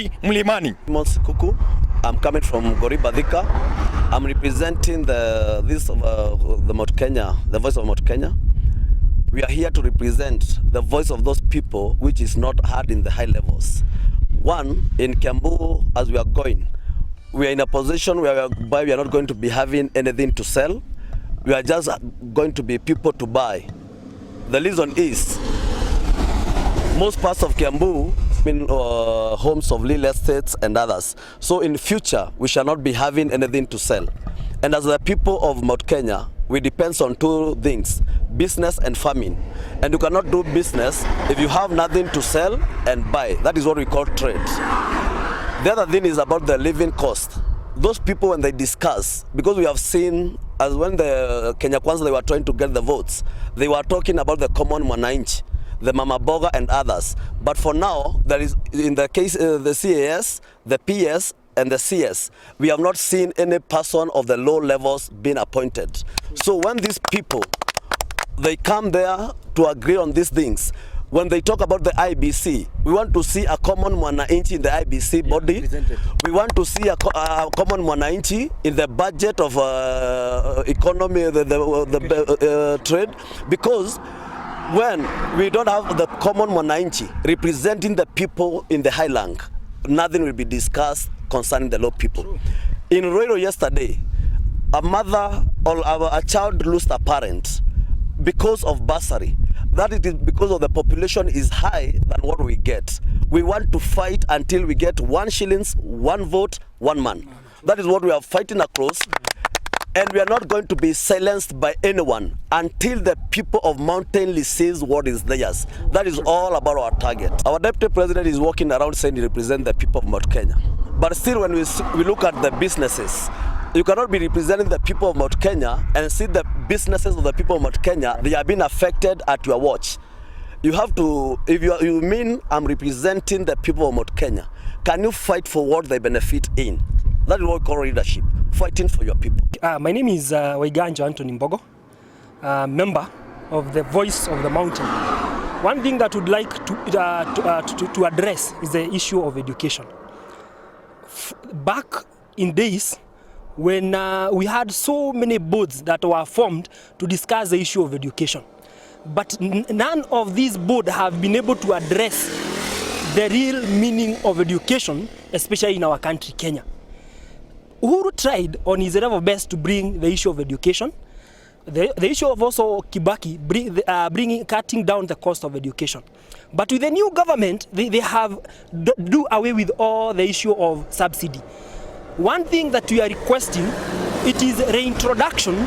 hii mlimani. Kuku. I'm coming from Goribadhika. I'm representing the Mt.Kenya, the voice of Mt.Kenya. We are here to represent the voice of those people which is not heard in the high levels. One, in Kiambu, as we are going, we are in a position where we are not going to be having anything to sell. We are just going to be people to buy. The reason is, most parts of Kiambu been homes of real estates and others. So in future, we shall not be having anything to sell. And as the people of Mt.Kenya, we depend on two things, business and farming. And you cannot do business if you have nothing to sell and buy. That is what we call trade. The other thing is about the living cost. Those people, when they discuss, because we have seen, as when the Kenya Kwanza, they were trying to get the votes, they were talking about the common mwananchi, the mama boga and others. But for now, there is, in the case the CAS, the PS, and the CS, we have not seen any person of the low levels being appointed. So when these people, they come there to agree on these things, when they talk about the IBC, we want to see a common mwananchi in the IBC body. We want to see a common mwananchi in the budget of economy, the trade, because when we don't have the common mwananchi representing the people in the highland, nothing will be discussed concerning the low people. True. In Ruto yesterday, a mother or a child lost a parent because of bursary. That it is because of the population is high than what we get. We want to fight until we get 1 shilling, 1 vote, 1 man. That is what we are fighting across. And we are not going to be silenced by anyone until the people of Mountain sees what is theirs. That is all about our target. Our deputy president is walking around saying he represents the people of Mt.Kenya. But still, when we look at the businesses, you cannot be representing the people of Mt.Kenya and see the businesses of the people of Mt.Kenya, they are being affected at your watch. You have to, if you mean I'm representing the people of Mt.Kenya, can you fight for what they benefit in? That is what we call leadership, fighting for your people. My name is Waiganjo Anthony Mbogo, member of the Voice of the Mountain. One thing that I would like to address is the issue of education. Back in days, when we had so many boards that were formed to discuss the issue of education, but none of these boards have been able to address the real meaning of education, especially in our country, Kenya. Uhuru tried on his level best to bring the issue of education, the issue of also Kibaki cutting down the cost of education. But with the new government, they have do away with all the issue of subsidy. One thing that we are requesting, it is reintroduction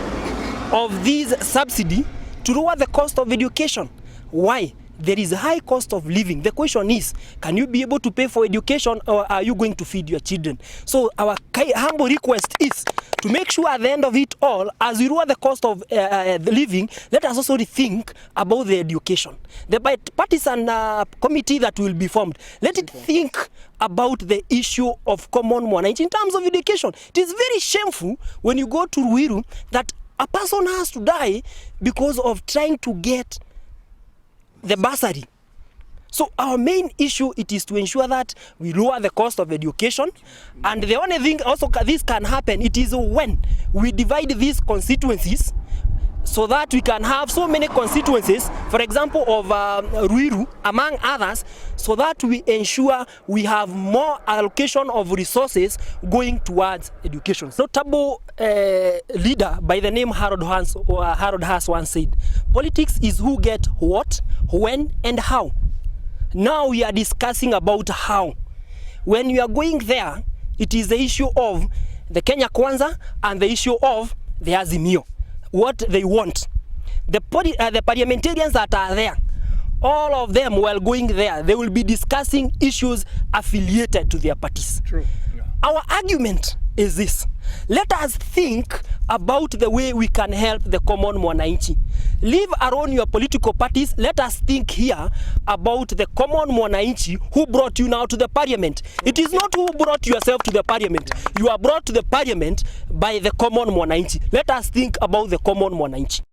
of this subsidy to lower the cost of education. Why? There is a high cost of living. The question is, can you be able to pay for education, or are you going to feed your children? So our humble request is to make sure at the end of it all, as we lower the cost of living, let us also rethink about the education. The bipartisan committee that will be formed, let it think about the issue of common mwananchi in terms of education. It is very shameful when you go to Ruiru that a person has to die because of trying to get the bursary. So our main issue, it is to ensure that we lower the cost of education. And the only thing also this can happen, it is when we divide these constituencies so that we can have so many constituencies, for example, of Ruiru, among others, so that we ensure we have more allocation of resources going towards education. Notable leader by the name Harold Haas once said, politics is who get what, when, and how. Now we are discussing about how. When we are going there, it is the issue of the Kenya Kwanza and the issue of the Azimio. What they want. The parliamentarians that are there, all of them while going there, they will be discussing issues affiliated to their parties. True. Yeah. Our argument is this. Let us think about the way we can help the common mwananchi. Leave alone your political parties. Let us think here about the common mwananchi who brought you now to the parliament. It is not who brought yourself to the parliament. You are brought to the parliament by the common mwananchi. Let us think about the common mwananchi.